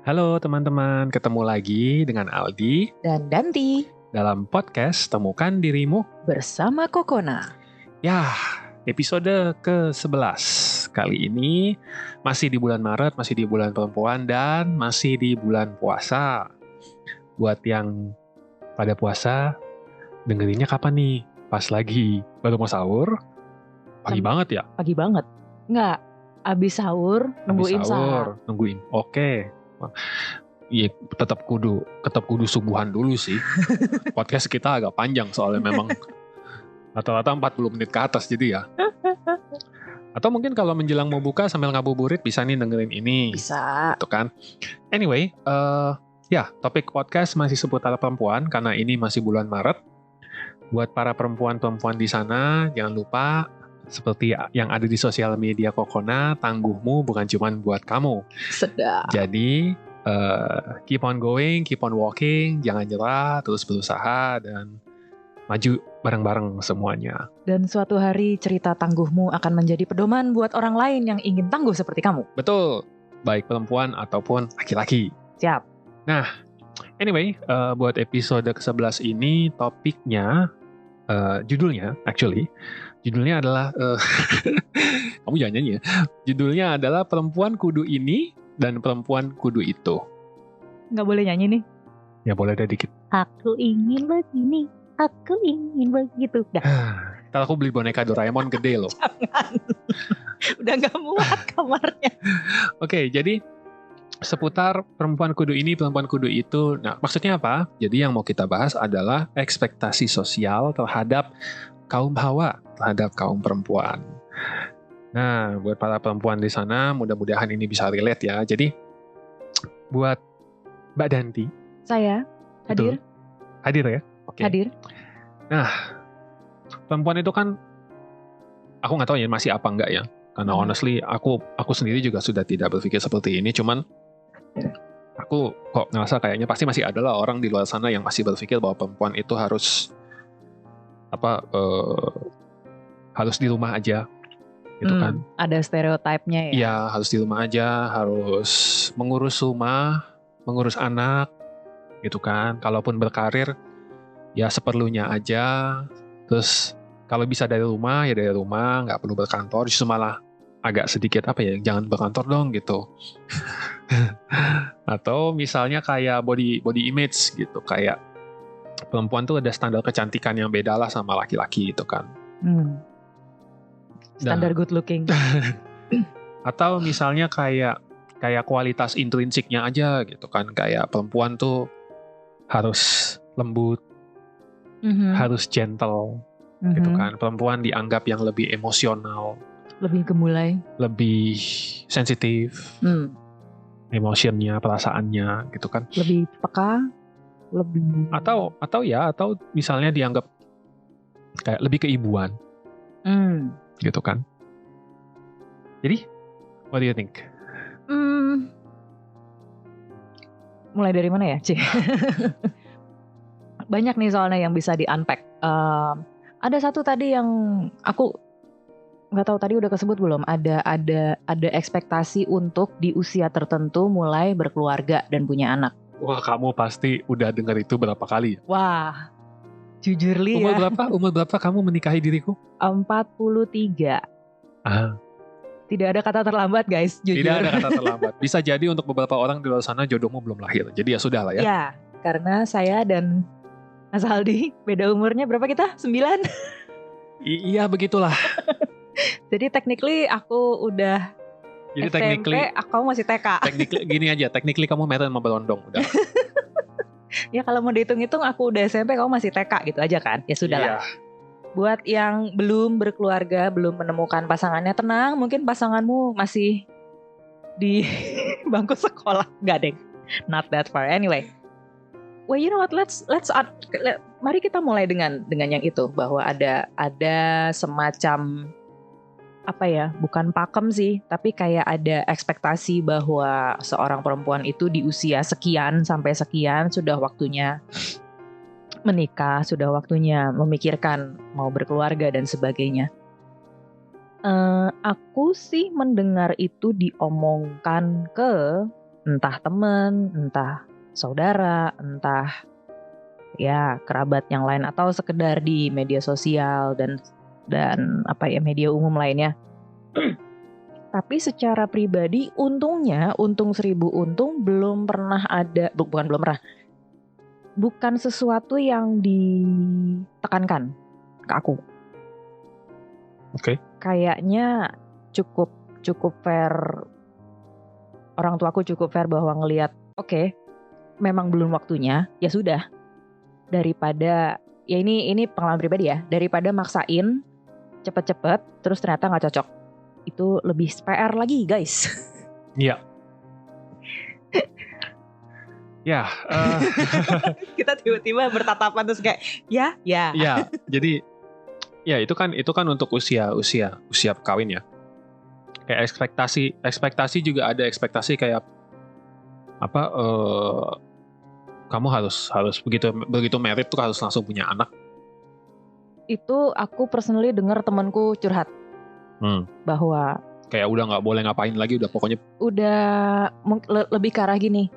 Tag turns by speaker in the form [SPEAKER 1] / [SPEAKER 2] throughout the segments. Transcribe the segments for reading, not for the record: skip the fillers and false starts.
[SPEAKER 1] Halo teman-teman, ketemu lagi dengan Aldi
[SPEAKER 2] dan Danti
[SPEAKER 1] dalam podcast Temukan Dirimu.
[SPEAKER 2] bersama Kokona.
[SPEAKER 1] Ya, episode ke-11. Kali ini masih di bulan Maret, masih di bulan perempuan, dan masih di bulan puasa. Buat yang pada puasa, dengerinnya kapan nih? Pas lagi baru mau sahur? Pagi banget ya?
[SPEAKER 2] Pagi banget. Nggak, abis sahur, nungguin sahur.
[SPEAKER 1] Nungguin, oke. Iya, tetap kudu subuhan dulu sih. Podcast kita agak panjang soalnya memang rata-rata 40 menit ke atas jadi ya. Atau mungkin kalau menjelang mau buka sambil ngabuburit bisa nih dengerin ini.
[SPEAKER 2] Bisa.
[SPEAKER 1] Gitu kan. Anyway, topik podcast masih seputar perempuan karena ini masih bulan Maret. Buat para perempuan-perempuan di sana, jangan lupa seperti yang ada di sosial media Kokona, tangguhmu bukan cuma buat kamu.
[SPEAKER 2] Sedap.
[SPEAKER 1] Jadi keep on going, keep on walking, jangan nyerah, terus berusaha dan maju bareng-bareng semuanya.
[SPEAKER 2] Dan suatu hari cerita tangguhmu akan menjadi pedoman buat orang lain yang ingin tangguh seperti kamu.
[SPEAKER 1] Betul, baik perempuan ataupun laki-laki.
[SPEAKER 2] Siap.
[SPEAKER 1] Nah, anyway, buat episode ke-11 ini topiknya, judulnya adalah, kamu jangan nyanyi ya, judulnya adalah perempuan kudu ini dan perempuan kudu itu.
[SPEAKER 2] Nggak boleh nyanyi nih?
[SPEAKER 1] Ya boleh deh dikit.
[SPEAKER 2] Aku ingin begini, aku ingin begitu. Dah.
[SPEAKER 1] Ntar aku beli boneka Doraemon gede loh.
[SPEAKER 2] Jangan. Udah nggak muat kamarnya.
[SPEAKER 1] Oke, jadi seputar perempuan kudu ini, perempuan kudu itu. Nah, maksudnya apa? Jadi yang mau kita bahas adalah ekspektasi sosial terhadap kaum hawa, terhadap kaum perempuan. Nah, buat para perempuan di sana, mudah-mudahan ini bisa relate ya. Jadi, buat Mbak Danti.
[SPEAKER 2] Saya hadir.
[SPEAKER 1] Betul? Hadir ya? Oke.
[SPEAKER 2] Hadir.
[SPEAKER 1] Nah, perempuan itu kan, aku nggak tahu ya masih apa enggak ya. Karena honestly, aku sendiri juga sudah tidak berpikir seperti ini. Cuman, aku kok ngerasa kayaknya pasti masih ada lah orang di luar sana yang masih berpikir bahwa perempuan itu harus harus di rumah aja. Gitu kan.
[SPEAKER 2] Ada stereotipnya ya?
[SPEAKER 1] Iya, harus di rumah aja, harus mengurus rumah, mengurus anak, gitu kan. Kalaupun berkarir, ya seperlunya aja. Terus kalau bisa dari rumah, ya dari rumah, nggak perlu berkantor. Justru malah agak sedikit jangan berkantor dong gitu. Atau misalnya kayak body image gitu, kayak perempuan tuh ada standar kecantikan yang beda lah sama laki-laki gitu kan.
[SPEAKER 2] Standar good looking.
[SPEAKER 1] Atau misalnya kayak kualitas intrinsiknya aja gitu kan. Kayak perempuan tuh harus lembut, harus gentle gitu kan. Perempuan dianggap yang lebih emosional, lebih gemulai, lebih sensitif, emotionnya, perasaannya gitu kan.
[SPEAKER 2] Lebih peka, lebih
[SPEAKER 1] atau misalnya dianggap kayak lebih keibuan. Gitu kan. Jadi, what do you think?
[SPEAKER 2] Mulai dari mana ya, Ci? Banyak nih soalnya yang bisa di-unpack. Ada satu tadi yang aku nggak tahu tadi udah kesebut belum. Ada ekspektasi untuk di usia tertentu mulai berkeluarga dan punya anak.
[SPEAKER 1] Wah, kamu pasti udah dengar itu berapa kali?
[SPEAKER 2] Wah, jujur li ya.
[SPEAKER 1] Umur berapa kamu menikahi diriku?
[SPEAKER 2] 43. Tidak ada kata terlambat guys, jujur.
[SPEAKER 1] Tidak ada kata terlambat. Bisa jadi untuk beberapa orang di luar sana jodohmu belum lahir. Jadi ya sudah lah ya.
[SPEAKER 2] Ya, karena saya dan Mas Aldi beda umurnya berapa kita? 9?
[SPEAKER 1] Iya, begitulah.
[SPEAKER 2] Jadi technically aku udah SMP, aku masih TK.
[SPEAKER 1] Gini aja, technically kamu Meren sama Berondong udah.
[SPEAKER 2] Ya kalau mau dihitung-hitung aku udah SMP, kamu masih TK gitu aja kan. Ya sudahlah.
[SPEAKER 1] Iya.
[SPEAKER 2] Buat yang belum berkeluarga, belum menemukan pasangannya, tenang, mungkin pasanganmu masih di bangku sekolah. Enggak deh, not that far. Anyway, well you know what, mari kita mulai dengan yang itu, bahwa ada semacam bukan pakem sih, tapi kayak ada ekspektasi bahwa seorang perempuan itu di usia sekian sampai sekian sudah waktunya menikah, sudah waktunya memikirkan mau berkeluarga dan sebagainya. Aku sih mendengar itu diomongkan ke entah teman, entah saudara, entah ya kerabat yang lain atau sekedar di media sosial dan media umum lainnya. Tapi secara pribadi untungnya, untung 1000 untung belum pernah ada, bukan sesuatu yang ditekankan ke aku.
[SPEAKER 1] Oke.
[SPEAKER 2] Kayaknya cukup fair, orang tuaku cukup fair bahwa ngelihat oke, memang belum waktunya, ya sudah. Daripada ya ini pengalaman pribadi ya, daripada maksain cepet-cepet terus ternyata nggak cocok, itu lebih PR lagi guys.
[SPEAKER 1] Iya. Ya.
[SPEAKER 2] Kita tiba-tiba bertatapan terus kayak ya.
[SPEAKER 1] Ya, jadi ya itu kan untuk usia kawin ya. Kayak ekspektasi juga ada ekspektasi kayak apa? Kamu harus begitu married tuh harus langsung punya anak.
[SPEAKER 2] Itu aku personally dengar temanku curhat bahwa
[SPEAKER 1] kayak udah nggak boleh ngapain lagi, udah pokoknya
[SPEAKER 2] udah lebih ke arah gini.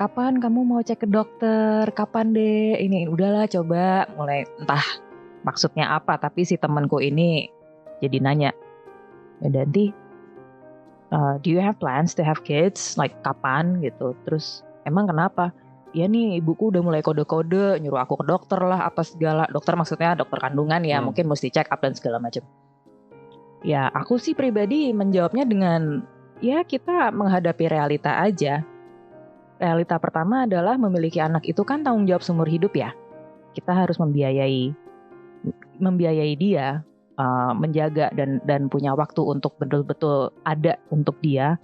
[SPEAKER 2] Kapan kamu mau cek ke dokter? Kapan deh? Ini udahlah coba mulai, entah maksudnya apa, tapi si temanku ini jadi nanya, Danti, do you have plans to have kids? Like kapan gitu? Terus emang kenapa? Ya nih ibuku udah mulai kode-kode nyuruh aku ke dokter lah apa segala. Dokter maksudnya dokter kandungan ya, mungkin mesti check up dan segala macam. Ya aku sih pribadi menjawabnya dengan ya kita menghadapi realita aja. Realita pertama adalah memiliki anak itu kan tanggung jawab seumur hidup ya. Kita harus membiayai dia, menjaga dan punya waktu untuk betul-betul ada untuk dia.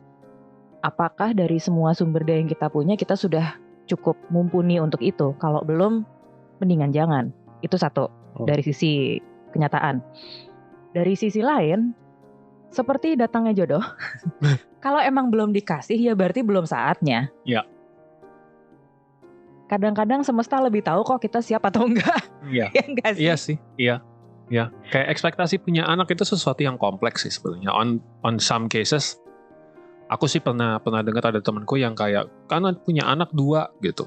[SPEAKER 2] Apakah dari semua sumber daya yang kita punya kita sudah cukup mumpuni untuk itu? Kalau belum, mendingan jangan. Itu satu dari sisi kenyataan. Dari sisi lain, seperti datangnya jodoh. Kalau emang belum dikasih ya berarti belum saatnya.
[SPEAKER 1] Ya.
[SPEAKER 2] Kadang-kadang semesta lebih tahu kok kita siap atau enggak.
[SPEAKER 1] Iya.
[SPEAKER 2] Ya enggak sih?
[SPEAKER 1] Iya sih. Iya. Ya, kayak ekspektasi punya anak itu sesuatu yang kompleks sih sebenarnya. On some cases, aku sih pernah dengar ada temanku yang kayak karena punya anak 2 gitu,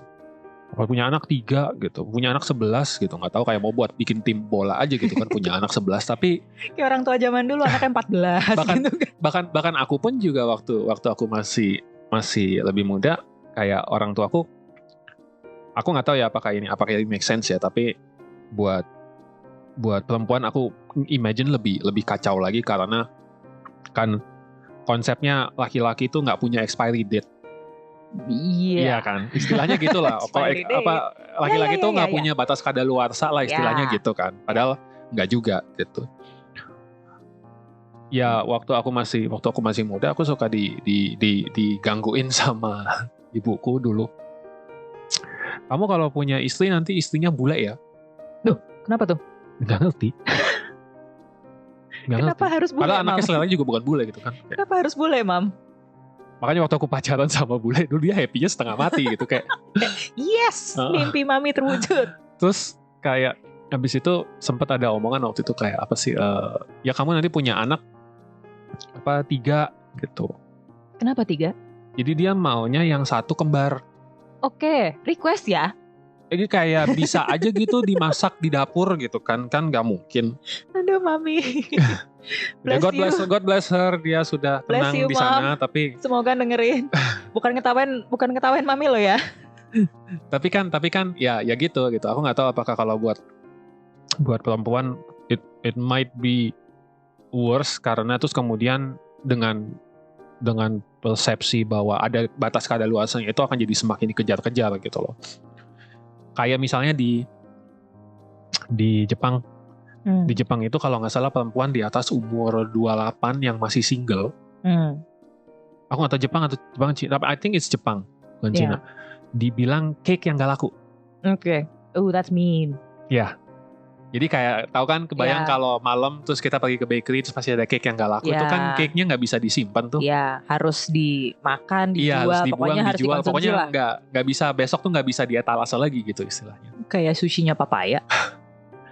[SPEAKER 1] punya anak 3 gitu, punya anak 11 gitu, nggak tahu kayak mau buat bikin tim bola aja gitu kan, punya anak 11 tapi
[SPEAKER 2] kayak orang tua zaman dulu anaknya 14 gitu kan.
[SPEAKER 1] Bahkan aku pun juga waktu aku masih lebih muda, kayak orang tuaku, aku nggak tahu ya apakah ini make sense ya, tapi buat perempuan aku imagine lebih kacau lagi karena kan konsepnya laki-laki itu nggak punya expiry date. Iya kan, istilahnya gitulah. Kalau laki-laki itu nggak punya batas kadaluarsa lah istilahnya gitu kan. Padahal nggak juga gitu. Ya waktu aku masih muda, aku suka digangguin sama ibuku dulu. Kamu kalau punya istri nanti istrinya bule ya?
[SPEAKER 2] Duh, kenapa tuh?
[SPEAKER 1] Nggak ngerti.
[SPEAKER 2] Kenapa harus bule,
[SPEAKER 1] padahal anaknya selera juga bukan bule gitu kan.
[SPEAKER 2] Kenapa harus bule, Mam?
[SPEAKER 1] Makanya waktu aku pacaran sama bule dulu, dia happy-nya setengah mati gitu kayak
[SPEAKER 2] yes, mimpi mami terwujud.
[SPEAKER 1] Terus kayak habis itu sempat ada omongan waktu itu kayak apa sih, ya kamu nanti punya anak 3 gitu.
[SPEAKER 2] Kenapa 3?
[SPEAKER 1] Jadi dia maunya yang 1 kembar.
[SPEAKER 2] Oke, request ya.
[SPEAKER 1] Jadi kayak bisa aja gitu dimasak di dapur gitu kan nggak mungkin.
[SPEAKER 2] Aduh mami.
[SPEAKER 1] God bless her, dia sudah tenang di sana, tapi
[SPEAKER 2] semoga dengerin. Bukan ngetawain mami lo ya.
[SPEAKER 1] tapi kan ya gitu. Aku nggak tahu apakah kalau buat perempuan it might be worse karena terus kemudian dengan persepsi bahwa ada batas kadaluarsanya itu akan jadi semakin dikejar-kejar gitu loh. Kayak misalnya di Jepang. Di Jepang itu kalau nggak salah perempuan di atas umur 28 yang masih single. Aku nggak tahu Jepang atau Cina, tapi I think it's Jepang, bukan Cina. Dibilang cake yang nggak laku.
[SPEAKER 2] Oke. Oh, that's mean.
[SPEAKER 1] Ya. Jadi kayak tahu kan, kebayang kalau malam terus kita pergi ke bakery terus pasti ada cake yang nggak laku. Itu kan cake-nya nggak bisa disimpan tuh.
[SPEAKER 2] Iya, harus dimakan, dijual,
[SPEAKER 1] harus dibuang,
[SPEAKER 2] pokoknya harus dikonsumsi.
[SPEAKER 1] Pokoknya nggak bisa, besok tuh nggak bisa dietalase lagi gitu istilahnya.
[SPEAKER 2] Kayak sushinya papaya.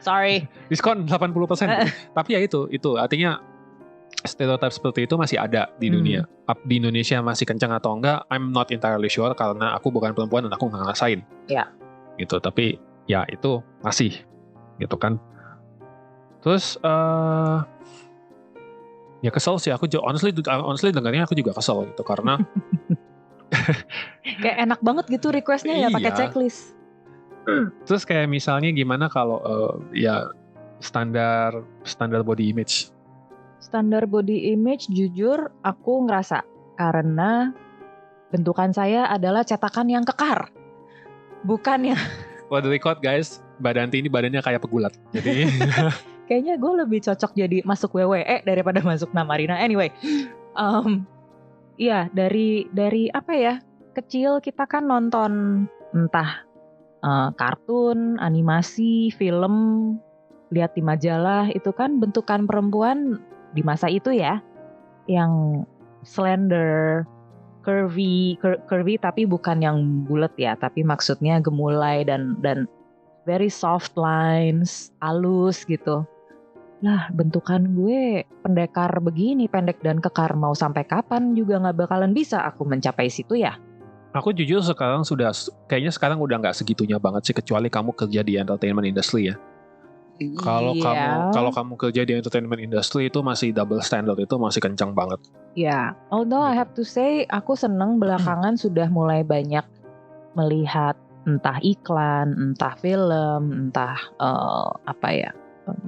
[SPEAKER 2] Sorry.
[SPEAKER 1] Diskon 80%. Tapi ya itu artinya stereotip seperti itu masih ada di dunia. Di Indonesia masih kencang atau enggak, I'm not entirely sure karena aku bukan perempuan dan aku nggak ngerasain.
[SPEAKER 2] Ya.
[SPEAKER 1] Gitu, tapi ya itu masih gitu kan. Terus ya kesel sih aku, honestly dengarnya aku juga kesel gitu karena
[SPEAKER 2] kayak enak banget gitu requestnya ya pakai
[SPEAKER 1] iya.
[SPEAKER 2] checklist.
[SPEAKER 1] Terus kayak misalnya gimana kalau ya standar body image.
[SPEAKER 2] Standar body image jujur aku ngerasa karena bentukan saya adalah cetakan yang kekar. Bukan yang
[SPEAKER 1] For the record guys, Mbak Danti ini badannya kayak pegulat. Jadi
[SPEAKER 2] kayaknya gue lebih cocok jadi masuk WWE daripada masuk Namarina. Anyway, iya dari apa ya, kecil kita kan nonton entah kartun, animasi, film, lihat di majalah, itu kan bentukan perempuan di masa itu ya, yang slender, curvy tapi bukan yang bulat ya, tapi maksudnya gemulai dan very soft lines, halus gitu. Lah bentukan gue pendekar begini, pendek dan kekar, mau sampai kapan juga gak bakalan bisa aku mencapai situ ya.
[SPEAKER 1] Aku jujur kayaknya sekarang udah gak segitunya banget sih, kecuali kamu kerja di entertainment industry ya. Kalau kamu kerja di entertainment industry itu masih double standard, itu masih kencang banget.
[SPEAKER 2] Ya, although I have to say aku seneng belakangan sudah mulai banyak melihat entah iklan, entah film, entah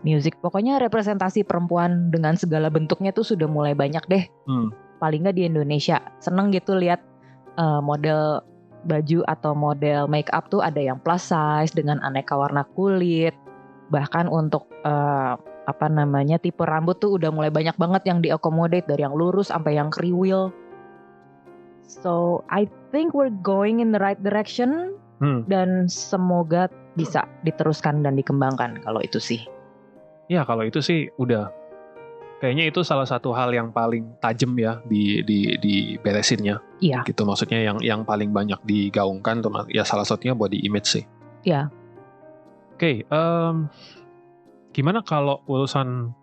[SPEAKER 2] music, pokoknya representasi perempuan dengan segala bentuknya tuh sudah mulai banyak deh. Paling nggak di Indonesia. Seneng gitu lihat model baju atau model make up tuh ada yang plus size dengan aneka warna kulit. Bahkan untuk tipe rambut tuh udah mulai banyak banget yang diakomodate, dari yang lurus sampai yang kriwil. So I think we're going in the right direction. Dan semoga bisa diteruskan dan dikembangkan kalau itu sih.
[SPEAKER 1] Ya kalau itu sih udah. Kayaknya itu salah satu hal yang paling tajam ya di beresinnya.
[SPEAKER 2] Iya.
[SPEAKER 1] Gitu, maksudnya yang paling banyak digaungkan tuh ya salah satunya body image sih.
[SPEAKER 2] Iya.
[SPEAKER 1] Oke, gimana kalau urusan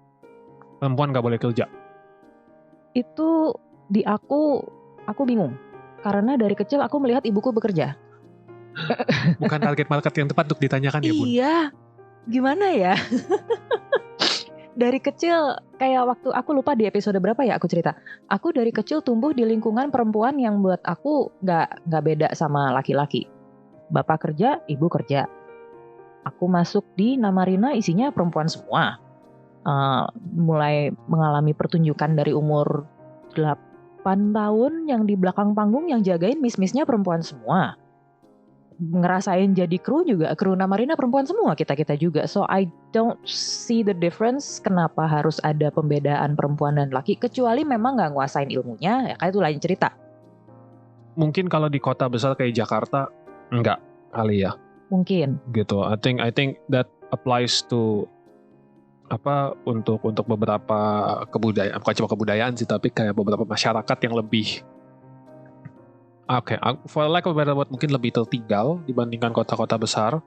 [SPEAKER 1] perempuan gak boleh kerja?
[SPEAKER 2] Itu di aku bingung. Karena dari kecil aku melihat ibuku bekerja.
[SPEAKER 1] Bukan target market yang tepat untuk ditanyakan ya Bun?
[SPEAKER 2] Iya, gimana ya? Dari kecil, kayak waktu aku lupa di episode berapa ya aku cerita. Aku dari kecil tumbuh di lingkungan perempuan yang buat aku gak beda sama laki-laki. Bapak kerja, ibu kerja. Aku masuk di Namarina isinya perempuan semua. Mulai mengalami pertunjukan dari umur 8 tahun, yang di belakang panggung yang jagain miss-missnya perempuan semua. Ngerasain jadi kru juga, kru Namarina perempuan semua kita juga. So I don't see the difference kenapa harus ada pembedaan perempuan dan laki, kecuali memang gak nguasain ilmunya, ya kan itu lain cerita. Mungkin
[SPEAKER 1] kalau di kota besar kayak Jakarta enggak kali ya.
[SPEAKER 2] Mungkin.
[SPEAKER 1] Gitu. I think that applies to untuk beberapa kebudayaan, bukan cuma kebudayaan sih, tapi kayak beberapa masyarakat yang lebih for lack of a better word, mungkin lebih tertinggal dibandingkan kota-kota besar.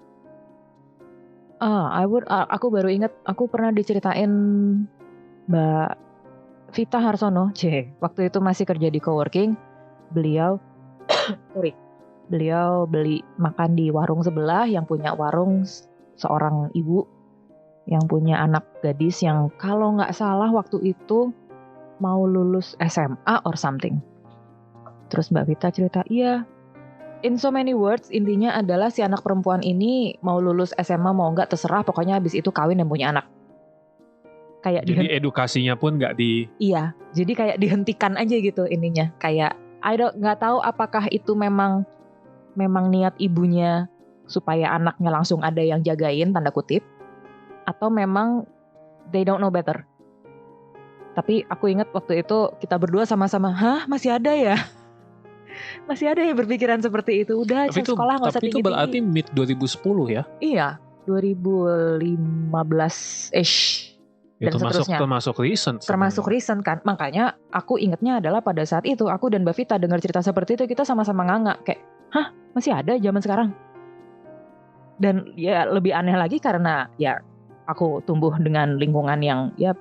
[SPEAKER 2] Aku baru ingat, aku pernah diceritain Mbak Vita Harsono, waktu itu masih kerja di coworking, beliau beli makan di warung sebelah, yang punya warung seorang ibu yang punya anak gadis yang kalau nggak salah waktu itu mau lulus SMA or something. Terus Mbak Vita cerita, iya, in so many words, intinya adalah si anak perempuan ini mau lulus SMA mau nggak terserah, pokoknya habis itu kawin dan punya anak.
[SPEAKER 1] Jadi edukasinya pun nggak
[SPEAKER 2] Iya, jadi kayak dihentikan aja gitu ininya. Kayak nggak tahu apakah itu memang niat ibunya supaya anaknya langsung ada yang jagain, tanda kutip, atau memang they don't know better. Tapi aku ingat waktu itu kita berdua sama-sama, masih ada ya? Masih ada yang berpikiran seperti itu. Udah, sekolah nggak usah tinggi-tinggi.
[SPEAKER 1] Tapi itu berarti mid 2010 ya?
[SPEAKER 2] Iya, 2015-ish. Dan
[SPEAKER 1] itu
[SPEAKER 2] seterusnya.
[SPEAKER 1] Termasuk recent.
[SPEAKER 2] Termasuk recent kan. Makanya aku ingatnya adalah pada saat itu aku dan Mbak Vita dengar cerita seperti itu, kita sama-sama nganga kayak, masih ada zaman sekarang. Dan ya lebih aneh lagi karena ya aku tumbuh dengan lingkungan yang ya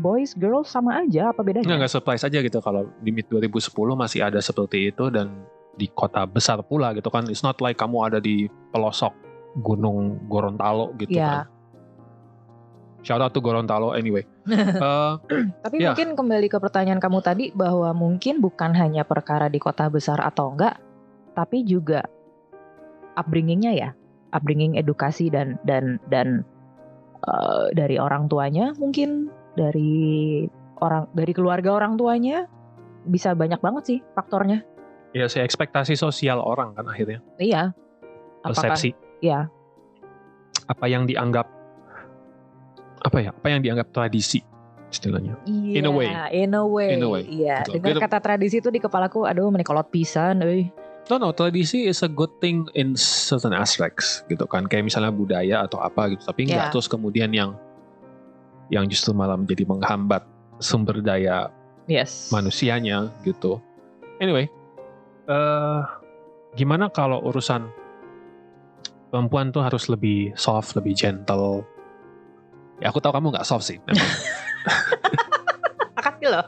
[SPEAKER 2] boys, girls sama aja, apa bedanya?
[SPEAKER 1] Nggak surprise aja gitu kalau di mid 2010 masih ada seperti itu dan di kota besar pula gitu kan. It's not like kamu ada di pelosok Gunung Gorontalo gitu
[SPEAKER 2] Ya.
[SPEAKER 1] kan. Shout out to Gorontalo anyway.
[SPEAKER 2] Tapi
[SPEAKER 1] Ya.
[SPEAKER 2] mungkin kembali ke pertanyaan kamu tadi bahwa mungkin bukan hanya perkara di kota besar atau enggak, tapi juga upbringingnya ya, upbringing edukasi dan dari orang tuanya, mungkin dari keluarga orang tuanya, bisa banyak banget sih faktornya.
[SPEAKER 1] Ya sih, ekspektasi sosial orang kan akhirnya.
[SPEAKER 2] Iya.
[SPEAKER 1] Persepsi.
[SPEAKER 2] Iya.
[SPEAKER 1] Apa yang dianggap tradisi istilahnya.
[SPEAKER 2] Iya,
[SPEAKER 1] In a way.
[SPEAKER 2] In a way. Iya,
[SPEAKER 1] Betul.
[SPEAKER 2] dengar kata tradisi itu di kepalaku, aduh menikolot pisan, euy.
[SPEAKER 1] No, tradisi is a good thing in certain aspects gitu kan. Kayak misalnya budaya atau apa gitu. Tapi nggak terus kemudian yang justru malah menjadi menghambat sumber daya manusianya gitu. Anyway, gimana kalau urusan perempuan tuh harus lebih soft, lebih gentle. Ya aku tahu kamu nggak soft sih memang.
[SPEAKER 2] Makasih loh.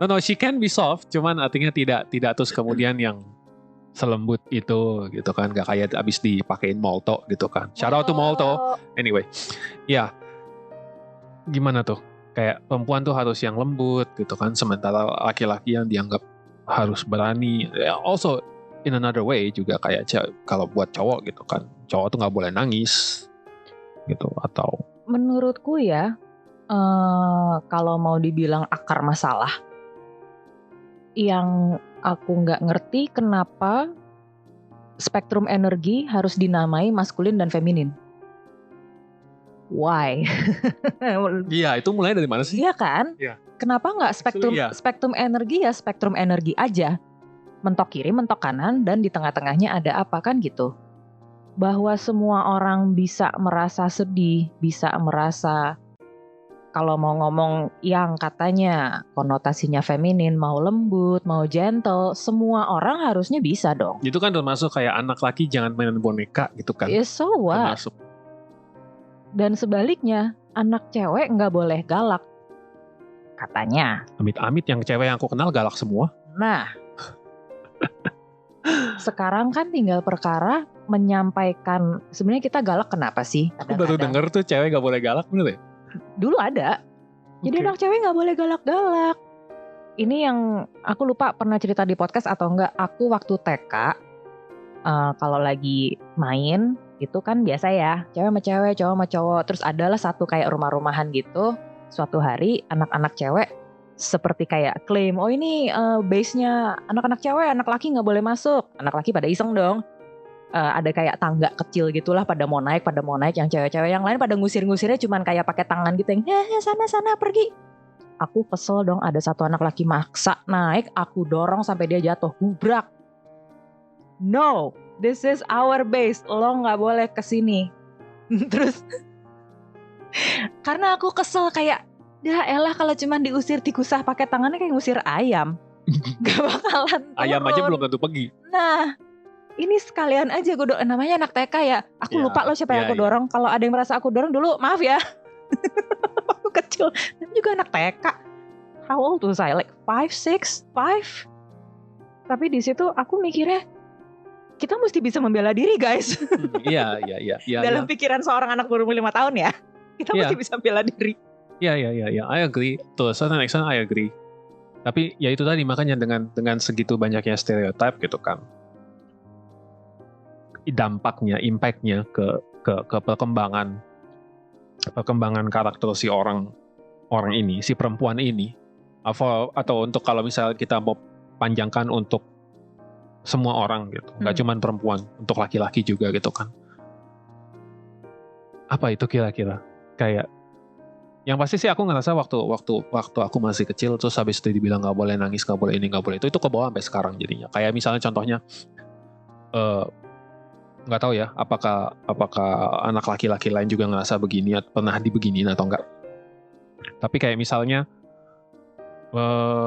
[SPEAKER 1] No, she can be soft, cuman artinya tidak terus kemudian yang selembut itu gitu kan, gak kayak abis dipakein Molto gitu kan. Shout out to Molto. Anyway, ya gimana tuh? Kayak perempuan tuh harus yang lembut gitu kan, sementara laki-laki yang dianggap harus berani. Also in another way juga kayak kalau buat cowok gitu kan, cowok tuh nggak boleh nangis gitu. Atau
[SPEAKER 2] menurutku ya, kalau mau dibilang akar masalah, yang aku nggak ngerti kenapa spektrum energi harus dinamai maskulin dan feminin. Why?
[SPEAKER 1] Iya, itu mulai dari mana sih?
[SPEAKER 2] Iya kan?
[SPEAKER 1] Iya.
[SPEAKER 2] Kenapa nggak spektrum energi ya spektrum energi aja? Mentok kiri, mentok kanan, dan di tengah-tengahnya ada apa kan gitu? Bahwa semua orang bisa merasa sedih, bisa merasa, kalau mau ngomong yang katanya konotasinya feminin, mau lembut, mau gentle, semua orang harusnya bisa dong.
[SPEAKER 1] Itu kan termasuk kayak anak laki jangan mainan boneka gitu kan.
[SPEAKER 2] So what?
[SPEAKER 1] Termasuk.
[SPEAKER 2] Dan sebaliknya, anak cewek nggak boleh galak, katanya.
[SPEAKER 1] Amit-amit yang cewek yang aku kenal galak semua.
[SPEAKER 2] Nah, sekarang kan tinggal perkara menyampaikan, sebenarnya kita galak kenapa sih?
[SPEAKER 1] Aku baru denger tuh cewek gak boleh galak, bener ya?
[SPEAKER 2] Dulu ada. Jadi anak cewek gak boleh galak-galak. Ini yang aku lupa pernah cerita di podcast atau enggak. Aku waktu TK, kalau lagi main itu kan biasa ya, cewek sama cewek, cowok sama cowok. Terus adalah satu kayak rumah-rumahan gitu. Suatu hari anak-anak cewek seperti kayak klaim, oh ini base-nya anak-anak cewek, anak laki gak boleh masuk. Anak laki pada iseng dong. Ada kayak tangga kecil gitulah, pada mau naik, yang cewek-cewek yang lain pada ngusir-ngusirnya cuman kayak pakai tangan gitu yang sana pergi. Aku kesel dong, ada satu anak laki maksa naik, aku dorong sampai dia jatuh, gubrak. No, this is our base, lo nggak boleh kesini. Terus karena aku kesel kayak, dah elah kalau cuman diusir tikusah pakai tangannya kayak ngusir ayam, gak bakalan turun.
[SPEAKER 1] Ayam aja belum tentu pergi.
[SPEAKER 2] Nah, ini sekalian aja gue namanya anak TK ya. Aku lupa lo siapa yang aku dorong. Kalau ada yang merasa aku dorong dulu, maaf ya. Aku kecil, tapi juga anak TK. How old was I? Like 5, 6, 5. Tapi di situ aku mikirnya, kita mesti bisa membela diri guys.
[SPEAKER 1] Iya.
[SPEAKER 2] Dalam pikiran seorang anak berumur 5 tahun ya, kita mesti bisa bela diri.
[SPEAKER 1] Iya. I agree. To a certain extent I agree. Tapi ya itu tadi, makanya dengan segitu banyaknya stereotip gitu kan, dampaknya, impactnya ke perkembangan karakter si orang ini, si perempuan ini, atau untuk kalau misalnya kita mau panjangkan untuk semua orang gitu, nggak cuma perempuan, untuk laki-laki juga gitu kan. Apa itu kira-kira? Kayak yang pasti sih aku ngerasa waktu aku masih kecil, terus habis itu dibilang nggak boleh nangis, nggak boleh ini, nggak boleh itu kebawa sampai sekarang jadinya. Kayak misalnya contohnya, nggak tahu ya, apakah anak laki-laki lain juga ngerasa begini, pernah dibeginiin atau enggak. Tapi kayak misalnya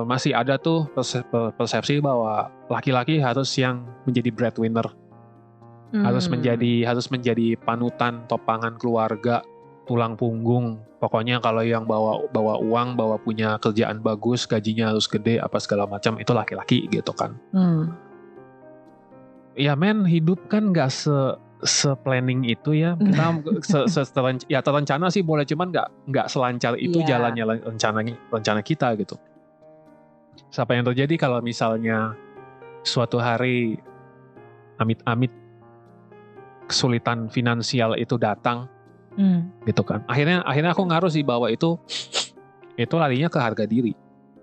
[SPEAKER 1] masih ada tuh persepsi bahwa laki-laki harus yang menjadi breadwinner, harus menjadi panutan, topangan keluarga, tulang punggung. Pokoknya kalau yang bawa uang, bawa punya kerjaan bagus, gajinya harus gede, apa segala macam, itu laki-laki gitu kan. Ya men, hidup kan nggak se-planning itu ya. Kita terencana sih boleh, cuman nggak selancar itu jalannya rencana kita gitu. Siapa yang terjadi kalau misalnya suatu hari amit-amit kesulitan finansial itu datang, gitu kan. Akhirnya aku ngaruh sih bahwa itu larinya ke harga diri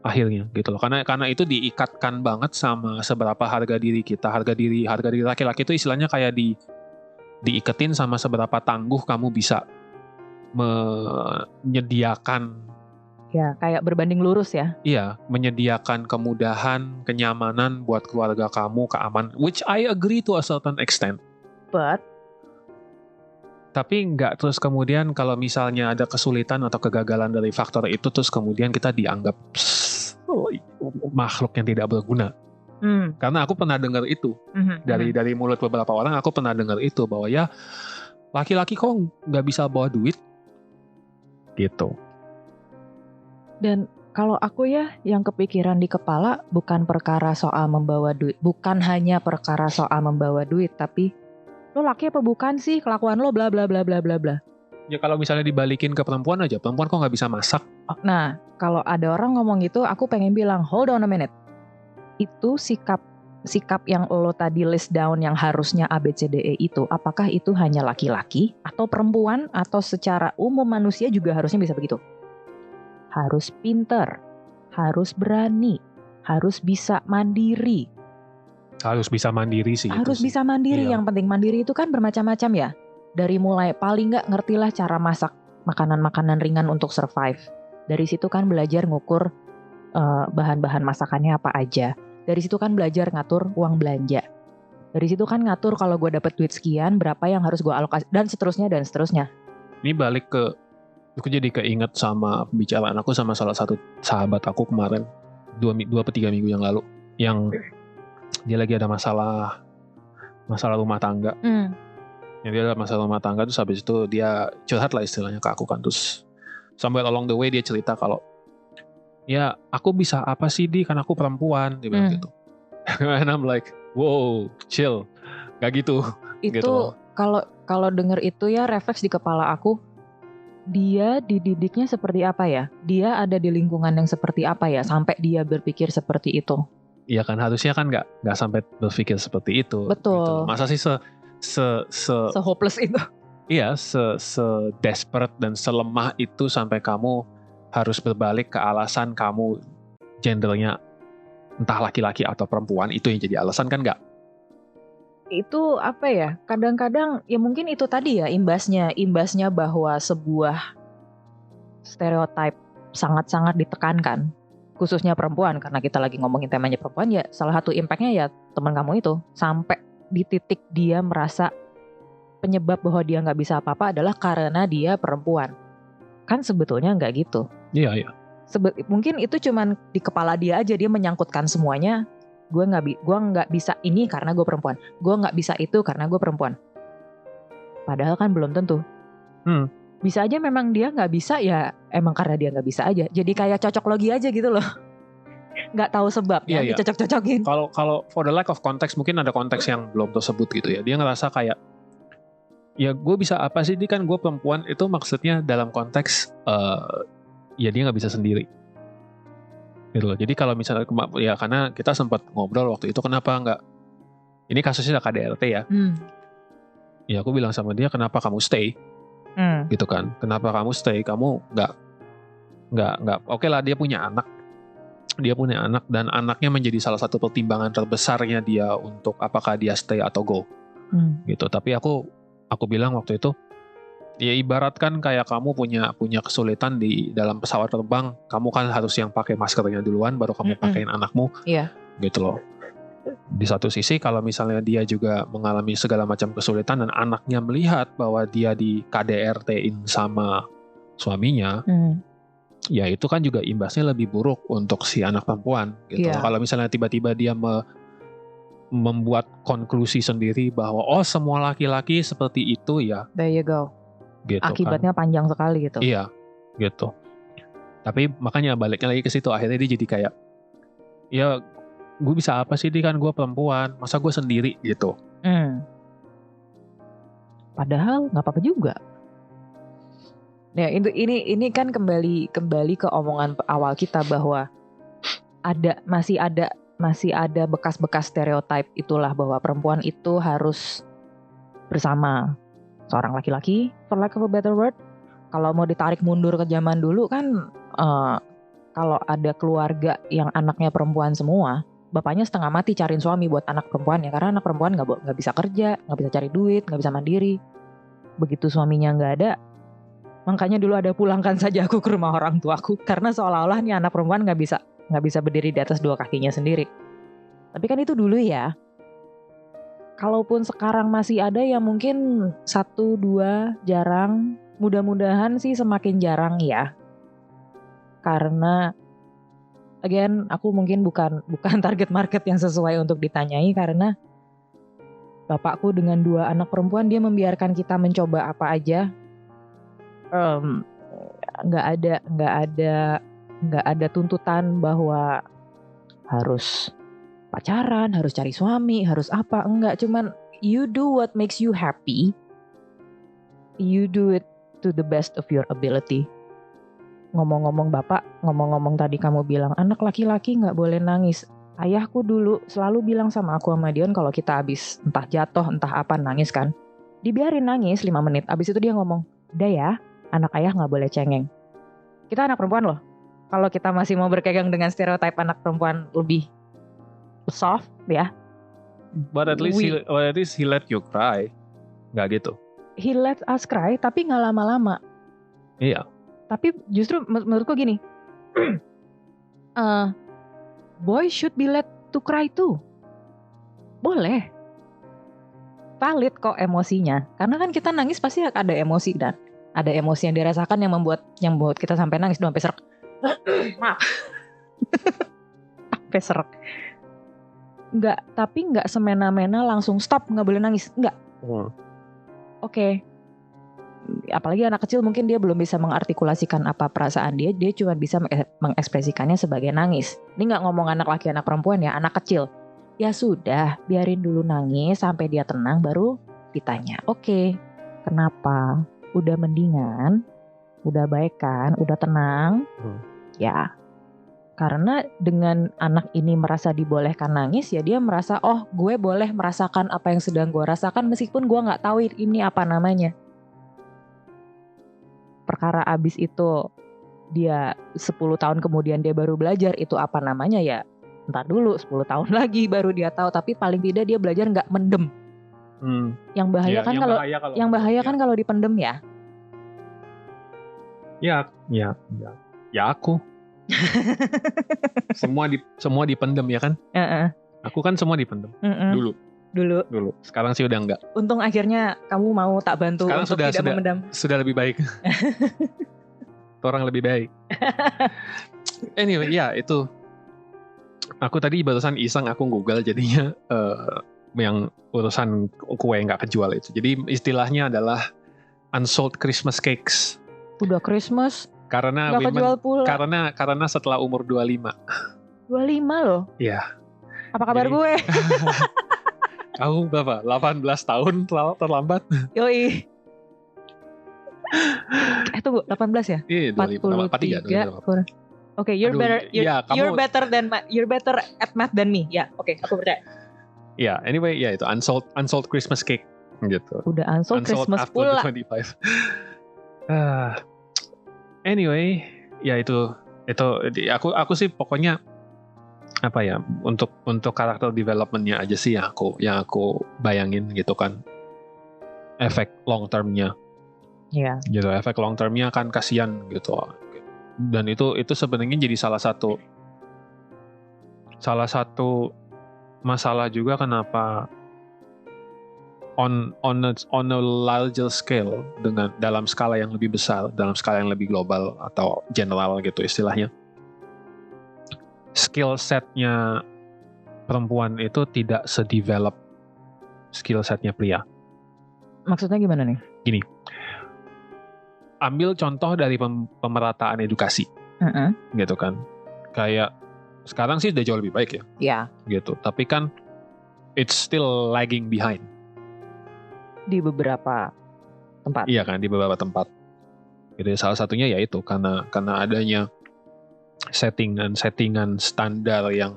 [SPEAKER 1] akhirnya gitu loh. Karena itu diikatkan banget sama seberapa harga diri kita. Harga diri laki-laki itu istilahnya kayak diiketin sama seberapa tangguh kamu bisa menyediakan.
[SPEAKER 2] Ya, kayak berbanding lurus ya.
[SPEAKER 1] Iya, menyediakan kemudahan, kenyamanan buat keluarga kamu, keamanan. Which I agree to a certain extent.
[SPEAKER 2] But
[SPEAKER 1] tapi nggak terus kemudian kalau misalnya ada kesulitan atau kegagalan dari faktor itu, terus kemudian kita dianggap makhluk yang tidak berguna. Karena aku pernah dengar itu dari mulut beberapa orang. Aku pernah dengar itu bahwa ya laki-laki kok nggak bisa bawa duit gitu.
[SPEAKER 2] Dan kalau aku ya, yang kepikiran di kepala bukan perkara soal membawa duit, bukan hanya perkara soal membawa duit, tapi lo laki apa bukan sih, kelakuan lo bla bla bla bla bla bla.
[SPEAKER 1] Ya kalau misalnya dibalikin ke perempuan aja, perempuan kok nggak bisa masak?
[SPEAKER 2] Nah, kalau ada orang ngomong gitu, aku pengen bilang, hold on a minute. Itu sikap yang lo tadi list down yang harusnya ABCDE itu, apakah itu hanya laki-laki atau perempuan atau secara umum manusia juga harusnya bisa begitu? Harus pinter, harus berani, harus bisa mandiri.
[SPEAKER 1] Harus bisa mandiri sih.
[SPEAKER 2] Harus bisa mandiri, iya. Yang penting mandiri itu kan bermacam-macam ya. Dari mulai paling nggak ngertilah cara masak makanan-makanan ringan untuk survive. Dari situ kan belajar ngukur bahan-bahan masakannya apa aja. Dari situ kan belajar ngatur uang belanja. Dari situ kan ngatur kalau gue dapet duit sekian, berapa yang harus gue alokasi, dan seterusnya dan seterusnya.
[SPEAKER 1] Ini balik ke, aku jadi keinget sama pembicaraan aku sama salah satu sahabat aku kemarin 2-3 minggu yang lalu, yang dia lagi ada masalah rumah tangga. Yang dia ada masalah rumah tangga, terus habis itu dia curhat lah istilahnya ke aku kan. Terus somewhere along the way dia cerita kalau ya aku bisa apa sih Di, kan aku perempuan, dia bilang gitu. And I'm like, wow, chill, gak gitu.
[SPEAKER 2] Itu
[SPEAKER 1] gitu.
[SPEAKER 2] Kalau denger itu ya refleks di kepala aku, dia dididiknya seperti apa ya? Dia ada di lingkungan yang seperti apa ya sampai dia berpikir seperti itu?
[SPEAKER 1] Iya kan, harusnya kan nggak sampai berpikir seperti itu.
[SPEAKER 2] Betul.
[SPEAKER 1] Gitu. Masa sih
[SPEAKER 2] hopeless itu?
[SPEAKER 1] Iya, desperate dan selemah itu sampai kamu harus berbalik ke alasan kamu gendernya entah laki-laki atau perempuan, itu yang jadi alasan kan nggak?
[SPEAKER 2] Itu apa ya? Kadang-kadang ya mungkin itu tadi ya imbasnya bahwa sebuah stereotip sangat-sangat ditekankan. Khususnya perempuan, karena kita lagi ngomongin temanya perempuan, ya salah satu impactnya ya teman kamu itu. Sampai di titik dia merasa penyebab bahwa dia gak bisa apa-apa adalah karena dia perempuan. Kan sebetulnya gak gitu.
[SPEAKER 1] Iya.
[SPEAKER 2] Mungkin itu cuman di kepala dia aja, dia menyangkutkan semuanya. Gue gak bisa ini karena gue perempuan. Gue gak bisa itu karena gue perempuan. Padahal kan belum tentu. Bisa aja memang dia gak bisa ya emang karena dia gak bisa aja. Jadi kayak cocok logi aja gitu loh. Gak tahu sebabnya,
[SPEAKER 1] iya.
[SPEAKER 2] dicocok-cocokin.
[SPEAKER 1] Kalau for the lack of context, mungkin ada konteks yang belum tersebut gitu ya. Dia ngerasa kayak, ya gue bisa apa sih, kan gue perempuan, itu maksudnya dalam konteks ya dia gak bisa sendiri gitu loh. Jadi kalau misalnya ya karena kita sempat ngobrol waktu itu, kenapa nggak, ini kasusnya KDRT ya. Ya aku bilang sama dia, kenapa kamu stay gitu kan, kenapa kamu stay, kamu nggak oke lah, dia punya anak dan anaknya menjadi salah satu pertimbangan terbesarnya dia untuk apakah dia stay atau go gitu. Tapi aku bilang waktu itu, ya ibaratkan kayak kamu punya kesulitan di dalam pesawat terbang, kamu kan harus yang pakai maskernya duluan baru kamu pakein anakmu, gitu loh. Di satu sisi kalau misalnya dia juga mengalami segala macam kesulitan dan anaknya melihat bahwa dia di KDRT-in sama suaminya, ya itu kan juga imbasnya lebih buruk untuk si anak perempuan gitu. Kalau misalnya tiba-tiba dia membuat konklusi sendiri bahwa oh semua laki-laki seperti itu, ya
[SPEAKER 2] there you go.
[SPEAKER 1] gitu.
[SPEAKER 2] Akibatnya panjang sekali gitu.
[SPEAKER 1] Iya, gitu. Tapi makanya baliknya lagi ke situ, akhirnya dia jadi kayak, ya gue bisa apa sih, dia kan gue perempuan, masa gue sendiri gitu.
[SPEAKER 2] Padahal nggak apa-apa juga. Ya ini kan kembali ke omongan awal kita bahwa masih ada bekas-bekas stereotip itulah, bahwa perempuan itu harus bersama seorang laki-laki, for lack of a better word. Kalau mau ditarik mundur ke zaman dulu kan, kalau ada keluarga yang anaknya perempuan semua, bapaknya setengah mati cariin suami buat anak perempuannya, karena anak perempuan nggak bisa kerja, nggak bisa cari duit, nggak bisa mandiri. Begitu suaminya nggak ada, makanya dulu ada pulangkan saja aku ke rumah orang tuaku, karena seolah-olah nih anak perempuan nggak bisa berdiri di atas dua kakinya sendiri. Tapi kan itu dulu ya. Kalaupun sekarang masih ada ya mungkin 1-2, jarang. Mudah-mudahan sih semakin jarang ya. Karena again, aku mungkin bukan target market yang sesuai untuk ditanyai, karena bapakku dengan 2 anak perempuan, dia membiarkan kita mencoba apa aja. Nggak ada tuntutan bahwa harus pacaran, harus cari suami, harus apa, enggak. Cuman you do what makes you happy, you do it to the best of your ability. Ngomong-ngomong tadi kamu bilang anak laki-laki nggak boleh nangis. Ayahku dulu selalu bilang sama aku sama Dion, kalau kita habis entah jatuh entah apa nangis kan, dibiarin nangis 5 menit, abis itu dia ngomong, udah ya, anak ayah nggak boleh cengeng. Kita anak perempuan loh, kalau kita masih mau berpegang dengan stereotip anak perempuan lebih soft ya.
[SPEAKER 1] But at least he let you cry. Nggak gitu.
[SPEAKER 2] He let us cry, tapi nggak lama-lama.
[SPEAKER 1] Iya.
[SPEAKER 2] Tapi justru menurutku gini, boys should be let to cry too. Boleh. Valid kok emosinya. Karena kan kita nangis pasti ada emosi, dan ada emosi yang dirasakan yang membuat kita sampai nangis, sampai serak. Maaf. Sampai serak. Tapi nggak semena-mena langsung stop, nggak boleh nangis, nggak. Oke. Apalagi anak kecil mungkin dia belum bisa mengartikulasikan apa perasaan dia cuma bisa mengekspresikannya sebagai nangis. Ini nggak ngomong anak laki anak perempuan ya, anak kecil. Ya sudah, biarin dulu nangis sampai dia tenang, baru ditanya, oke, kenapa? Udah mendingan? Udah baik kan? Udah tenang? Ya. Karena dengan anak ini merasa dibolehkan nangis, ya dia merasa, oh gue boleh merasakan apa yang sedang gue rasakan meskipun gue gak tahu ini apa namanya. Perkara abis itu dia 10 tahun kemudian dia baru belajar itu apa namanya, ya ntar dulu 10 tahun lagi baru dia tahu. Tapi paling tidak dia belajar gak mendem. Yang bahaya kan kalau dipendem ya.
[SPEAKER 1] Ya aku. semua dipendem ya kan? Aku kan semua dipendem dulu. Sekarang sih udah enggak.
[SPEAKER 2] Untung akhirnya kamu mau tak bantu sekarang untuk tidak memendam.
[SPEAKER 1] Sudah lebih baik. Orang lebih baik. Anyway, ya itu. Aku tadi barusan iseng aku Google jadinya yang urusan kue nggak kejual itu. Jadi istilahnya adalah unsold Christmas cakes.
[SPEAKER 2] Udah Christmas.
[SPEAKER 1] Karena
[SPEAKER 2] nggak kejual pula.
[SPEAKER 1] Karena setelah umur 25.
[SPEAKER 2] 25 loh?
[SPEAKER 1] Iya.
[SPEAKER 2] Apa kabar gue?
[SPEAKER 1] Kamu berapa? 18 tahun terlambat?
[SPEAKER 2] Yoi. Tunggu, 18 ya?
[SPEAKER 1] Iya, 43.
[SPEAKER 2] Oke, you're better at math than me. Ya, oke, aku percaya.
[SPEAKER 1] Ya, anyway, ya itu unsold Christmas cake gitu.
[SPEAKER 2] Udah unsold Christmas pula.
[SPEAKER 1] Anyway, ya itu aku sih pokoknya apa ya, untuk karakter development-nya aja sih yang aku bayangin gitu kan. Efek long term-nya. Iya. Gitu, efek long term-nya kan kasihan gitu. Dan itu sebenarnya jadi salah satu masalah juga kenapa on a larger scale, dalam skala yang lebih besar, dalam skala yang lebih global atau general gitu istilahnya, skill setnya perempuan itu tidak sedevelop skill setnya pria.
[SPEAKER 2] Maksudnya gimana nih?
[SPEAKER 1] Gini, ambil contoh dari pemerataan edukasi, gitu kan. Kayak sekarang sih udah jauh lebih baik ya.
[SPEAKER 2] Ya.
[SPEAKER 1] Gitu. Tapi kan it's still lagging behind.
[SPEAKER 2] Di beberapa tempat.
[SPEAKER 1] Iya kan, di beberapa tempat. Jadi salah satunya yaitu karena adanya settingan standar yang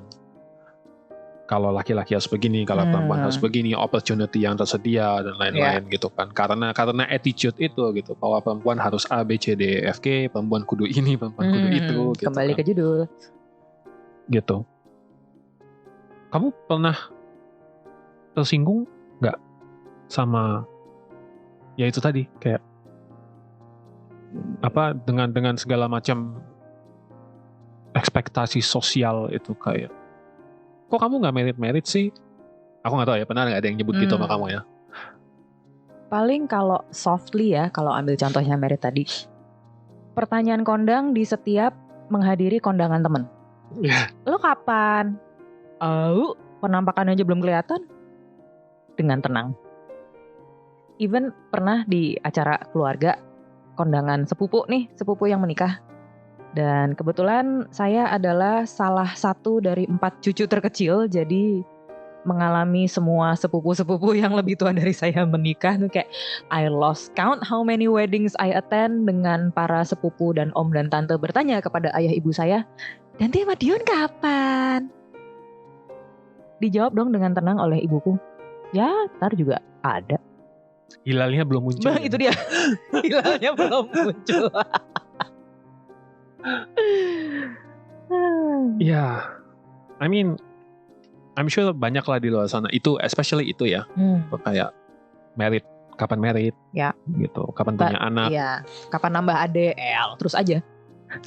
[SPEAKER 1] kalau laki-laki harus begini, kalau perempuan harus begini, opportunity yang tersedia dan lain-lain gitu kan. Karena attitude itu gitu, bahwa perempuan harus A, B, C, D, E, F, G, perempuan kudu ini, perempuan kudu itu. Gitu
[SPEAKER 2] kembali
[SPEAKER 1] kan.
[SPEAKER 2] ke judul.
[SPEAKER 1] Gitu. Kamu pernah tersinggung nggak sama ya itu tadi kayak apa dengan segala macam ekspektasi sosial itu kayak kok kamu nggak merit sih? Aku nggak tahu ya, pernah nggak ada yang nyebut gitu sama kamu ya?
[SPEAKER 2] Paling kalau softly ya, kalau ambil contohnya merit tadi, pertanyaan kondang di setiap menghadiri kondangan temen. Lo kapan? Penampakan aja belum kelihatan. Dengan tenang. Even pernah di acara keluarga, kondangan sepupu yang menikah. Dan kebetulan saya adalah salah satu dari 4 cucu terkecil, jadi mengalami semua sepupu-sepupu yang lebih tua dari saya menikah. Tuh kayak I lost count how many weddings I attend, dengan para sepupu dan om dan tante bertanya kepada ayah ibu saya, "Ganti sama Dion kapan?" Dijawab dong dengan tenang oleh ibuku, "Ya, ntar juga ada."
[SPEAKER 1] Hilalnya belum muncul.
[SPEAKER 2] Bang, itu dia. Hilalnya belum muncul.
[SPEAKER 1] Ya, I mean, I'm sure banyak lah di luar sana. Itu, especially itu ya, kayak merit, kapan merit,
[SPEAKER 2] ya,
[SPEAKER 1] gitu, kapan punya anak,
[SPEAKER 2] ya, kapan nambah ADL, terus aja.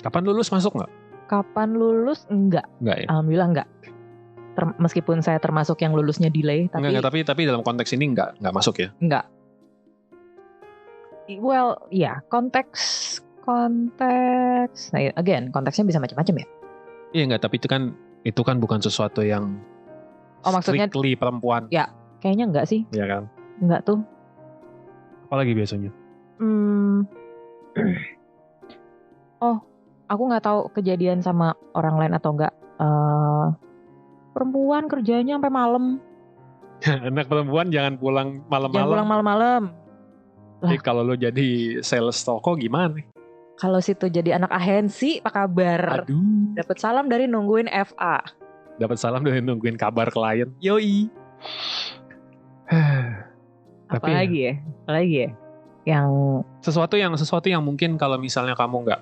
[SPEAKER 1] Kapan lulus masuk nggak?
[SPEAKER 2] Kapan lulus enggak
[SPEAKER 1] ya?
[SPEAKER 2] Alhamdulillah enggak. Meskipun saya termasuk yang lulusnya delay,
[SPEAKER 1] tapi dalam konteks ini enggak masuk ya?
[SPEAKER 2] Enggak. Well, ya, konteks. Nah, again, konteksnya bisa macam-macam ya.
[SPEAKER 1] Iya enggak, tapi itu kan bukan sesuatu yang
[SPEAKER 2] maksudnya
[SPEAKER 1] strictly perempuan.
[SPEAKER 2] Ya, kayaknya enggak sih.
[SPEAKER 1] Iya kan?
[SPEAKER 2] Enggak tuh.
[SPEAKER 1] Apalagi biasanya?
[SPEAKER 2] Aku nggak tahu kejadian sama orang lain atau enggak. Perempuan kerjanya sampai malam.
[SPEAKER 1] Anak perempuan jangan pulang malam-malam.
[SPEAKER 2] Jangan pulang malam-malam.
[SPEAKER 1] Jadi kalau lo jadi sales toko gimana?
[SPEAKER 2] Kalau situ jadi anak agensi, apa kabar?
[SPEAKER 1] Aduh.
[SPEAKER 2] Dapat salam dari nungguin FA.
[SPEAKER 1] Dapat salam dari nungguin kabar klien.
[SPEAKER 2] Yoi. Apalagi ya? Yang
[SPEAKER 1] sesuatu yang mungkin kalau misalnya kamu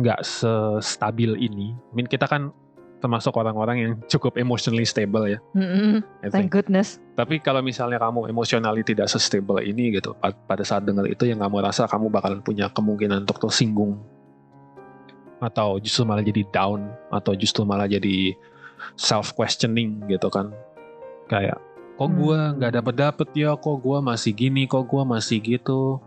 [SPEAKER 1] nggak sestabil ini. Kita kan termasuk orang-orang yang cukup emotionally stable ya.
[SPEAKER 2] Thank goodness.
[SPEAKER 1] Tapi kalau misalnya kamu emotionally tidak se-stable ini gitu, pada saat dengar itu yang kamu rasa kamu bakalan punya kemungkinan untuk tersinggung, atau justru malah jadi down, atau justru malah jadi self-questioning gitu kan. Kayak, kok gue nggak dapet ya, kok gue masih gini, kok gue masih gitu.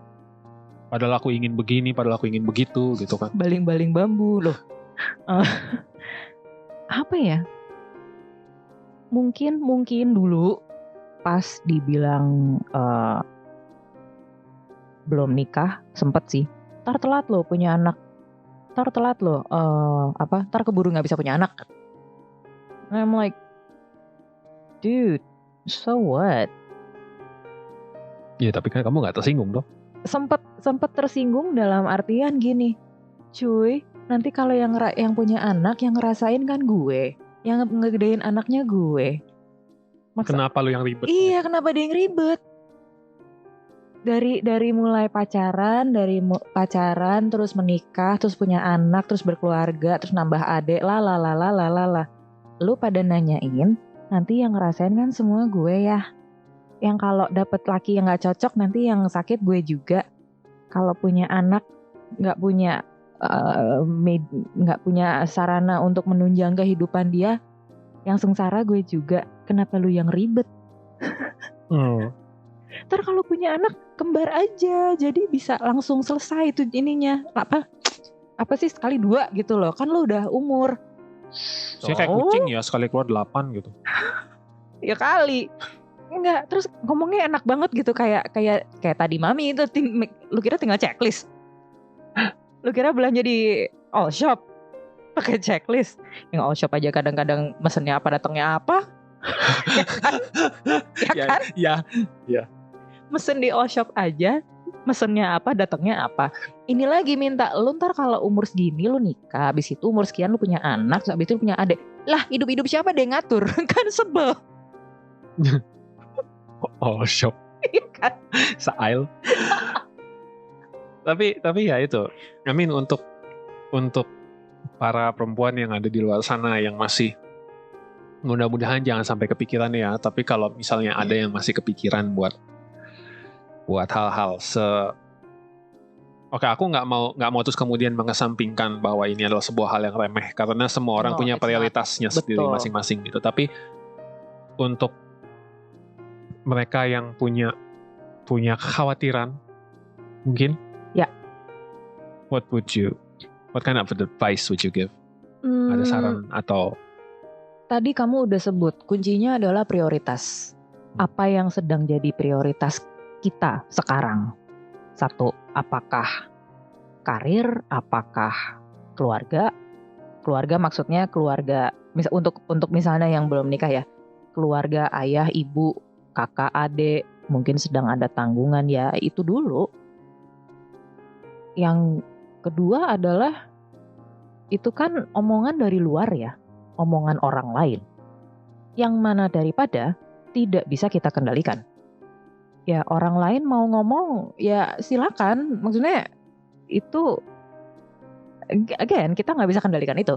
[SPEAKER 1] Padahal aku ingin begini, padahal aku ingin begitu gitu kan.
[SPEAKER 2] Baling-baling bambu loh. Apa ya? Mungkin dulu pas dibilang belum nikah, sempet sih. Tar telat lo punya anak. Tar telat lo tar keburu nggak bisa punya anak. I'm like, dude, so what?
[SPEAKER 1] Ya tapi kan kamu nggak tersinggung dong.
[SPEAKER 2] Sempet tersinggung dalam artian gini, cuy. Nanti kalau yang punya anak, yang ngerasain kan gue, yang ngegedein anaknya gue.
[SPEAKER 1] Kenapa lu yang ribet?
[SPEAKER 2] Iya, kenapa dia yang ribet? Dari mulai pacaran, terus menikah, terus punya anak, terus berkeluarga, terus nambah adik, lah. Lu pada nanyain, nanti yang ngerasain kan semua gue ya. Yang kalau dapet laki yang nggak cocok, nanti yang sakit gue juga. Kalau punya anak, nggak punya sarana untuk menunjang kehidupan dia, yang sengsara gue juga. Kenapa lu yang ribet? Ntar kalau punya anak kembar aja, jadi bisa langsung selesai itu ininya. Apa sih sekali 2 gitu loh, kan lu udah umur.
[SPEAKER 1] Saya kayak kucing ya, sekali keluar 8 gitu.
[SPEAKER 2] Ya kali. Enggak, terus ngomongnya enak banget gitu, kayak tadi mami itu lu kira tinggal checklist. Lu kira belanja di all shop pakai checklist? Yang all shop aja kadang-kadang mesennya apa datangnya apa? Ya kan? Ya kan?
[SPEAKER 1] Ya.
[SPEAKER 2] Mesen di all shop aja mesennya apa datangnya apa. Ini lagi minta lu ntar kalau umur segini lu nikah, habis itu umur sekian lu punya anak, habis itu lu punya adik. Lah hidup-hidup siapa deh ngatur? Kan sebel.
[SPEAKER 1] All shop.
[SPEAKER 2] Iya kan?
[SPEAKER 1] Sail. tapi ya itu. I mean untuk para perempuan yang ada di luar sana yang masih, mudah-mudahan jangan sampai kepikiran ya. Tapi kalau misalnya ada yang masih kepikiran buat hal-hal Oke, aku nggak mau terus kemudian mengesampingkan bahwa ini adalah sebuah hal yang remeh, karena semua orang punya prioritasnya sendiri masing-masing gitu. Tapi untuk mereka yang punya kekhawatiran, mungkin, what kind of advice would you give? Ada saran atau?
[SPEAKER 2] Tadi kamu udah sebut kuncinya adalah prioritas. Apa yang sedang jadi prioritas kita sekarang? Satu, apakah karir, apakah keluarga? Keluarga maksudnya keluarga untuk misalnya yang belum nikah ya, keluarga ayah, ibu, kakak, adik, mungkin sedang ada tanggungan ya, itu dulu. Yang kedua adalah itu kan omongan dari luar ya, omongan orang lain. Yang mana daripada tidak bisa kita kendalikan. Ya orang lain mau ngomong ya silakan, maksudnya itu again kita nggak bisa kendalikan itu.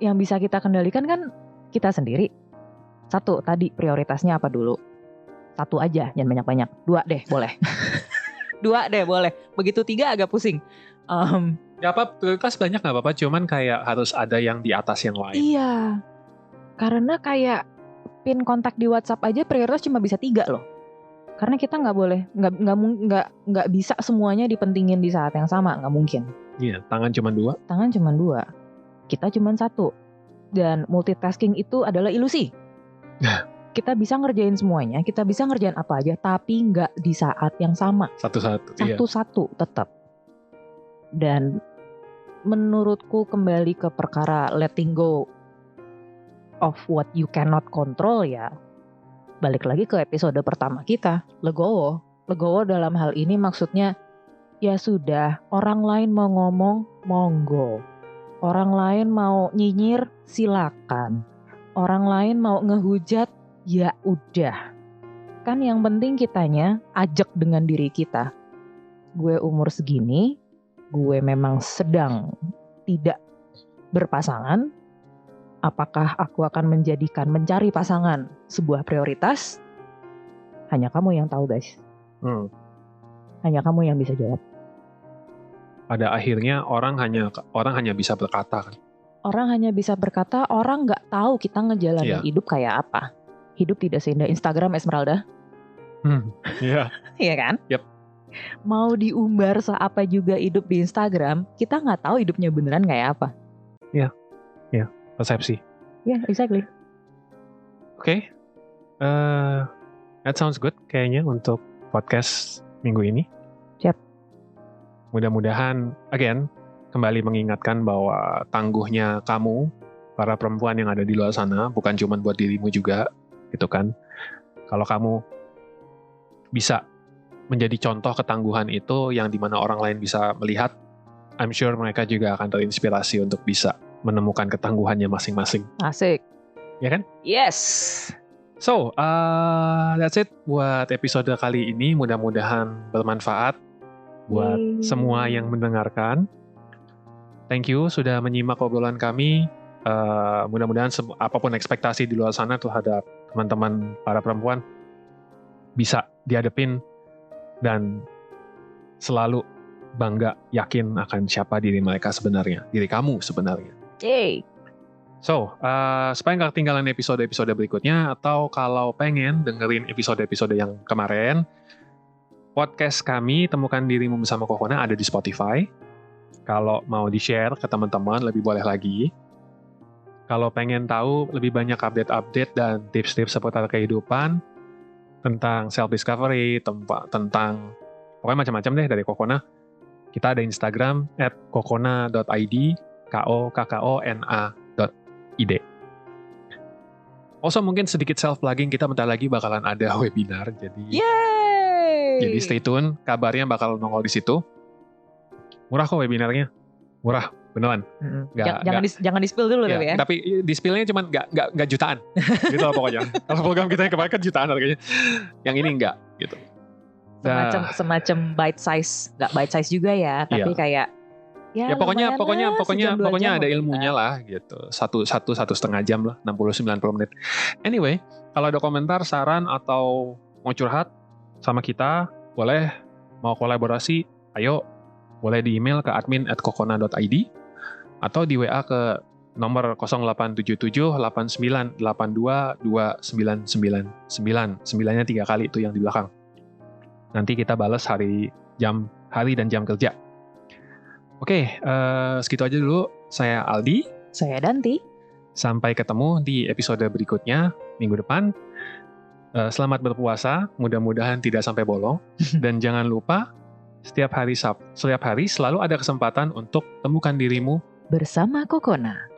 [SPEAKER 2] Yang bisa kita kendalikan kan kita sendiri. Satu, tadi prioritasnya apa dulu? Satu aja, jangan banyak-banyak. 2 deh boleh. 2 deh boleh. Begitu 3 agak pusing.
[SPEAKER 1] Gak apa, prioritas banyak gak apa-apa, cuman kayak harus ada yang di atas yang lain.
[SPEAKER 2] Iya, karena kayak pin kontak di WhatsApp aja prioritas cuma bisa 3 loh. Karena kita nggak boleh, nggak bisa semuanya dipentingin di saat yang sama, nggak mungkin.
[SPEAKER 1] Iya, tangan cuma 2.
[SPEAKER 2] Tangan cuma 2, kita cuma 1. Dan multitasking itu adalah ilusi. Kita bisa ngerjain semuanya, kita bisa ngerjain apa aja, tapi nggak di saat yang sama. Satu-satu tetap. Dan menurutku kembali ke perkara letting go of what you cannot control ya. Balik lagi ke episode pertama kita, legowo. Legowo dalam hal ini maksudnya ya sudah, orang lain mau ngomong, monggo. Orang lain mau nyinyir, silakan. Orang lain mau ngehujat, ya udah. Kan yang penting kitanya ajak dengan diri kita. Gue umur segini, gue memang sedang tidak berpasangan. Apakah aku akan menjadikan mencari pasangan sebuah prioritas? Hanya kamu yang tahu, guys. Hanya kamu yang bisa jawab.
[SPEAKER 1] Pada akhirnya orang hanya bisa berkata kan.
[SPEAKER 2] Orang hanya bisa berkata, orang nggak tahu kita ngejalanin hidup kayak apa. Hidup tidak seindah Instagram, Esmeralda.
[SPEAKER 1] Iya.
[SPEAKER 2] Iya kan?
[SPEAKER 1] Yep.
[SPEAKER 2] Mau diumbar seapa juga hidup di Instagram, kita nggak tahu hidupnya beneran kayak apa.
[SPEAKER 1] Iya. Persepsi.
[SPEAKER 2] Yeah, exactly.
[SPEAKER 1] Oke. That sounds good kayaknya untuk podcast minggu ini.
[SPEAKER 2] Siap.
[SPEAKER 1] Mudah-mudahan, again, kembali mengingatkan bahwa tangguhnya kamu, para perempuan yang ada di luar sana, bukan cuma buat dirimu juga, gitu kan. Kalau kamu bisa menjadi contoh ketangguhan itu yang dimana orang lain bisa melihat, I'm sure mereka juga akan terinspirasi untuk bisa menemukan ketangguhannya masing-masing.
[SPEAKER 2] Asik.
[SPEAKER 1] Ya kan?
[SPEAKER 2] Yes.
[SPEAKER 1] So, that's it buat episode kali ini. Mudah-mudahan bermanfaat buat semua yang mendengarkan. Thank you sudah menyimak obrolan kami. Mudah-mudahan apapun ekspektasi di luar sana terhadap teman-teman para perempuan bisa dihadapin dan selalu bangga, yakin akan siapa diri mereka sebenarnya, diri kamu sebenarnya.
[SPEAKER 2] Yay.
[SPEAKER 1] So, supaya nggak ketinggalan episode-episode berikutnya, atau kalau pengen dengerin episode-episode yang kemarin, podcast kami Temukan Dirimu Bersama Kokona ada di Spotify. Kalau mau di-share ke teman-teman, lebih boleh lagi. Kalau pengen tahu lebih banyak update-update dan tips-tips seputar kehidupan, tentang self-discovery, tentang pokoknya macam-macam deh dari Kokona, Kita ada Instagram @kokona.id, kokkona.id. Also mungkin sedikit self-plugging, kita bentar lagi bakalan ada webinar, jadi stay tune, kabarnya bakal nongol di situ. Murah kok webinarnya, murah beneran.
[SPEAKER 2] Jangan di-spill dulu
[SPEAKER 1] Ya,
[SPEAKER 2] tapi ya.
[SPEAKER 1] tapi di spill-nya cuma nggak jutaan, gitu lah pokoknya. Kalau program kita yang kemarin kan jutaan harganya, yang ini nggak gitu.
[SPEAKER 2] Semacam bite size, nggak bite size juga ya, tapi kayak
[SPEAKER 1] ya pokoknya
[SPEAKER 2] sejam, 2 jam
[SPEAKER 1] ada ilmunya lah gitu. Satu setengah jam lah, 60-90 menit. Anyway, kalau ada komentar, saran atau mau curhat sama kita, boleh. Mau kolaborasi, ayo. Boleh di email ke admin@kokona.id atau di WA ke nomor 087789822999. 9-nya 3 kali itu yang di belakang. Nanti kita balas hari dan jam kerja. Oke, segitu aja dulu. Saya Aldi.
[SPEAKER 2] Saya Danti.
[SPEAKER 1] Sampai ketemu di episode berikutnya minggu depan. Selamat berpuasa, mudah-mudahan tidak sampai bolong. Dan jangan lupa, setiap hari selalu ada kesempatan untuk temukan dirimu
[SPEAKER 2] bersama Kokona.